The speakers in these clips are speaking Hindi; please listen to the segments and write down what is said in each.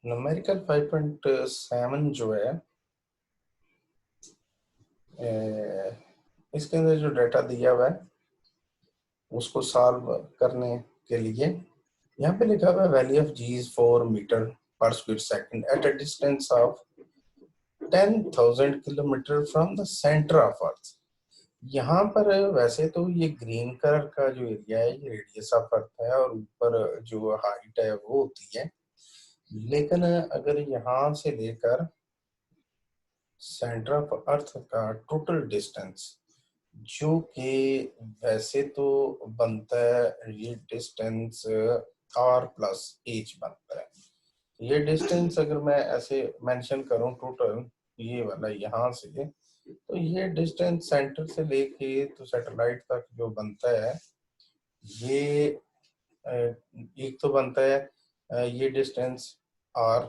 न्यूमेरिकल 5.7 जो है इसके अंदर जो डाटा दिया हुआ है उसको सॉल्व करने के लिए यहाँ पे लिखा हुआ है value of G is 4 metre पर square second at a distance of 10,000 kilometre from the centre of earth. यहाँ पर वैसे तो ये ग्रीन कलर का जो एरिया है ये रेडियस ऑफ अर्थ है और ऊपर जो हाइट है वो होती है, लेकिन अगर यहाँ से लेकर सेंटर ऑफ अर्थ का टोटल डिस्टेंस जो कि वैसे तो बनता है ये डिस्टेंस r प्लस h बनता है। ये डिस्टेंस अगर मैं ऐसे मेंशन करूं टोटल ये वाला यहाँ से, तो ये डिस्टेंस सेंटर से लेके तो सैटेलाइट तक जो बनता है ये एक तो बनता है ये डिस्टेंस r,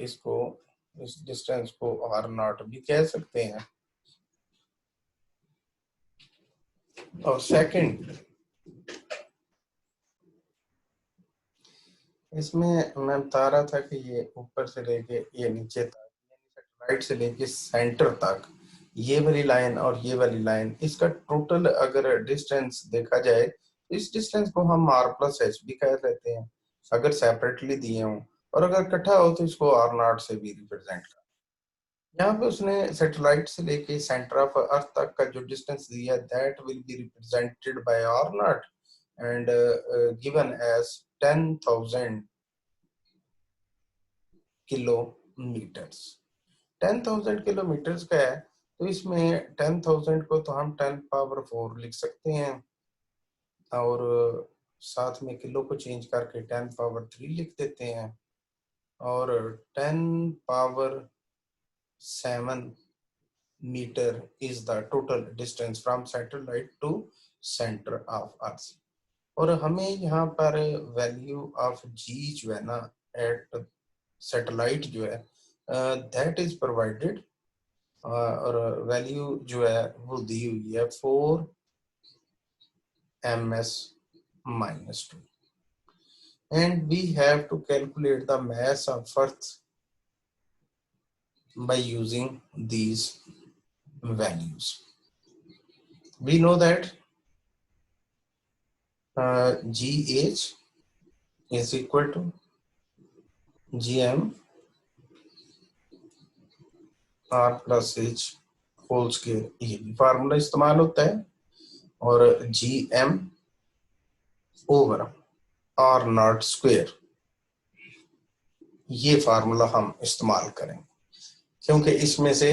इसको इस डिस्टेंस को r नॉट भी कह सकते हैं। और सेकंड इसमें मैं बता रहा था कि ये ऊपर से लेके ये नीचे तक सैटेलाइट से लेके सेंटर तक ये वाली लाइन और ये वाली लाइन इसका टोटल अगर डिस्टेंस देखा जाए इस डिस्टेंस को हम r प्लस एच भी कह लेते हैं अगर सेपरेटली दिए हों, और अगर इकट्ठा हो तो इसको r नॉट से भी रिप्रेजेंट कर। यहाँ पे उसने सैटेलाइट से लेके सेंटर ऑफ अर्थ तक का जो डिस्टेंस दिया that will be represented by r not and given as 10,000 kilometres. 10,000 kilometres का है तो इसमें 10,000 को तो हम 10 पावर 4 लिख सकते हैं और साथ में किलो को चेंज करके 10 पावर 3 लिख देते हैं और 10 power 7 metre is the total distance from satellite to centre of earth. और हमें यहाँ पर वैल्यू ऑफ जी जो है ना एट सैटेलाइट जो है दैट इज प्रोवाइडेड और वैल्यू जो है वो दी हुई है 4 ms minus 2 and we have to calculate the mass of earth by using these values. We know that gh is equal to gm r plus h whole square, ये भी फार्मूला इस्तेमाल होता है और gm over r not square ये फार्मूला हम इस्तेमाल करेंगे क्योंकि इसमें से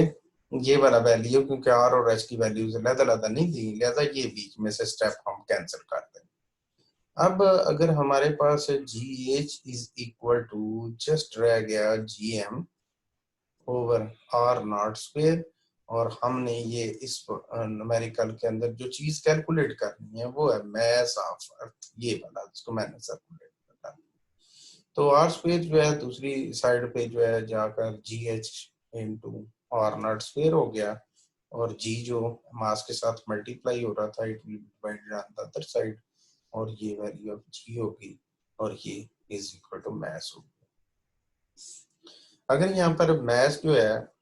ये वाला वैल्यू क्योंकि r और h की वैल्यूज अलग-अलग नहीं दी, लिहाजा ये बीच में से स्टेप हम कैंसिल कर दें। अब अगर हमारे पास gh is equal to just रह गया gm over r not square और हमने ये इस न्यूमेरिकल के अंदर जो चीज कैलकुलेट करनी है वो है मैस ऑफ अर्थ, ये वाला जिसको मैंने सर्कुलेट करना। तो r स्क्वायर जो है दूसरी साइड पे जो है जाकर gh into r not square हो गया और g जो मास के साथ मल्टीप्लाई हो रहा था it will be divided on the other side और ये वैल्यू ऑफ g होगी और ये इज इक्वल टू मैस होगी। अगर यहाँ पर मैस जो है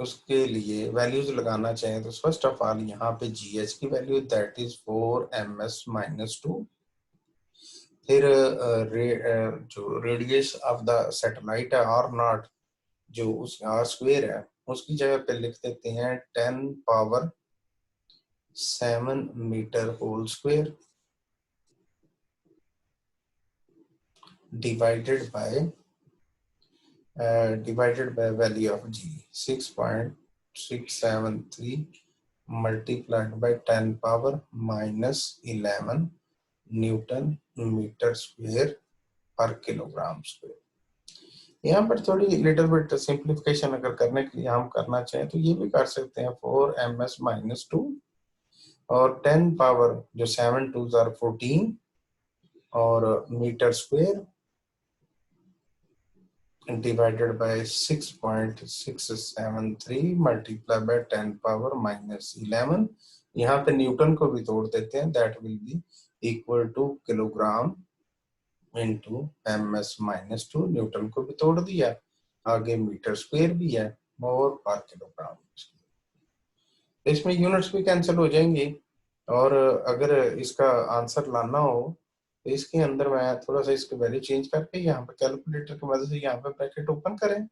उसके लिए वैल्यूज लगाना चाहें तो फर्स्ट ऑफ ऑल यहाँ पे gh की value that is 4 ms minus 2, फिर जो रेडियस ऑफ द सैटेलाइट है r नॉट जो उस r स्क्वायर है उसकी जगह पे लिख देते हैं 10 power 7 metre whole square divided by value of g 6.673 multiplied by 10 power minus 11 newton metre square पर किलोग्राम स्क्वायर। यहाँ पर थोड़ी लिटिल बिट सिंप्लीफिकेशन अगर करने के लिए हम करना चाहें तो ये भी कर सकते हैं 4 ms माइनस 2 और 10 पावर जो 7 2s are 14 और metre square divided by 6.673 multiply by 10 power minus 11। यहाँ पे न्यूटन को भी तोड़ देते हैं that will be equal to kilogram into ms-2, न्यूटन को भी तोड़ दिया, आगे मीटर स्क्वायर भी है और पर किलोग्राम। इसमें यूनिट्स भी कैंसिल हो जाएंगी। और अगर इसका आंसर लाना हो तो इसके अंदर मैं थोड़ा सा इसके वैल्यू चेंज करके यहाँ पर कैलकुलेटर की मदद से यहाँ पर ब्रैकेट ओपन करें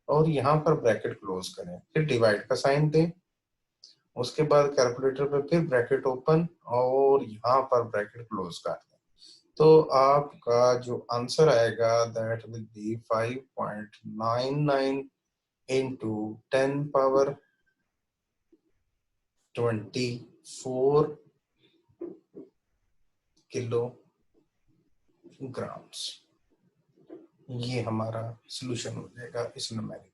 और यहाँ पर ब्रैकेट क्लोज करें, फिर डिवाइड का साइन दें, उसके बाद कैलकुलेटर पे फिर ब्रैकेट ओपन और यहाँ पर ब्रैकेट क्लोज कर दें। तो आपका जो आंसर आएगा that will B 5.99 into 10 power 24 kilograms. ये हमारा सॉल्यूशन हो जाएगा इस न्यूमेरिकल।